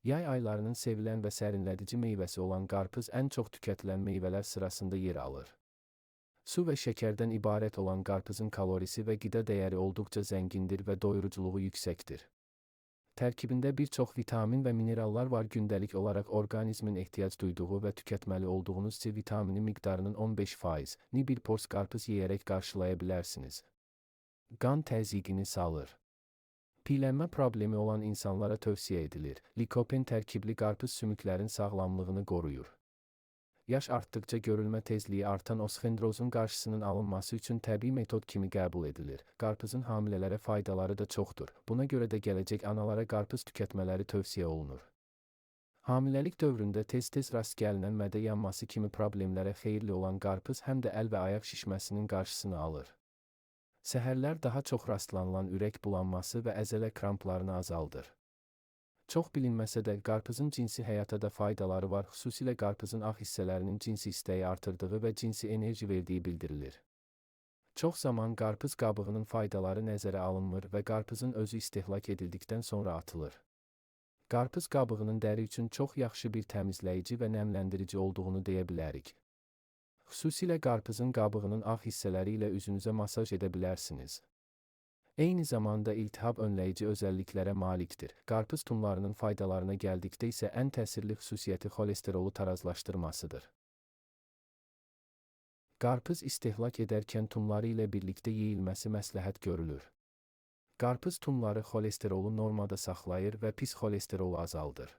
Yay aylarının sevilən və sərinlədici meyvəsi olan qarpız ən çox tükətilən meyvələr sırasında yer alır. Su və şəkərdən ibarət olan qarpızın kalorisi və qida dəyəri olduqca zəngindir və doyuruculuğu yüksəkdir. Tərkibində bir çox vitamin və minerallar var. Gündəlik olaraq orqanizmin ehtiyac duyduğu və tükətməli olduğunuz C vitamini miqdarının 15%-ni bir pors qarpız yeyərək qarşılaya bilərsiniz. Qan təzyiqini salır. Piyələnmə problemi olan insanlara tövsiyə edilir. Likopen tərkibli qarpız sümüklərin sağlamlığını qoruyur. Yaş artdıqca görülmə tezliyi artan osteoxondrozun qarşısının alınması üçün təbii metod kimi qəbul edilir. Qarpızın hamilələrə faydaları da çoxdur. Buna görə də gələcək analara qarpız tükətmələri tövsiyə olunur. Hamiləlik dövründə tez-tez rast gəlinən mədə yanması kimi problemlərə xeyirli olan qarpız həm də əl və ayaq şişməsinin qarşısını alır. Səhərlər daha çox rastlanılan ürək bulanması və əzələ kramplarını azaldır. Çox bilinməsə də qarpızın cinsi həyata da faydaları var. Xüsusilə qarpızın ağ hissələrinin cinsi istəyi artırdığı və cinsi enerji verdiyi bildirilir. Çox zaman qarpız qabığının faydaları nəzərə alınmır və qarpızın özü istehlak edildikdən sonra atılır. Qarpız qabığının dəri üçün çox yaxşı bir təmizləyici və nəmləndirici olduğunu deyə bilərik. Xüsusilə qarpızın qabığının ağ hissələri ilə üzünüzə masaj edə bilərsiniz. Eyni zamanda iltihab önləyici özəlliklərə malikdir. Qarpız tumlarının faydalarına gəldikdə isə ən təsirli xüsusiyyəti xolesterolu tarazlaşdırmasıdır. Qarpız istehlak edərkən tumları ilə birlikdə yeyilməsi məsləhət görülür. Qarpız tumları xolesterolu normada saxlayır və pis xolesterolu azaldır.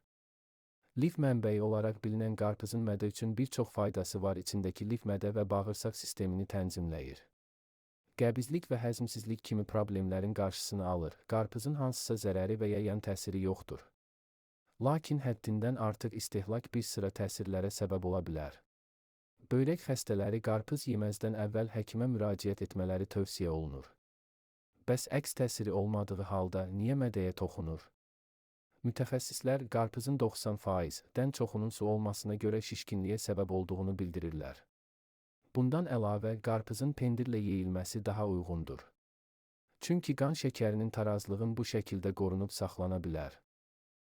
Lif mənbəyi olaraq bilinən qarpızın mədə üçün bir çox faydası var. İçindəki lif mədə və bağırsaq sistemini tənzimləyir. Qəbizlik və həzmsizlik kimi problemlərin qarşısını alır. Qarpızın hansısa zərəri və ya yan təsiri yoxdur. Lakin həddindən artıq istehlak bir sıra təsirlərə səbəb ola bilər. Böyrək xəstələri qarpız yeməzdən əvvəl həkimə müraciət etmələri tövsiyə olunur. Bəs əks təsiri olmadığı halda niyə mədəyə toxunur? Mütəxəssislər qarpızın 90%-dən çoxunun su olmasına görə şişkinliyə səbəb olduğunu bildirirlər. Bundan əlavə, qarpızın pendirlə yeyilməsi daha uyğundur. Çünki qan şəkərinin tarazlığın bu şəkildə qorunub saxlana bilər.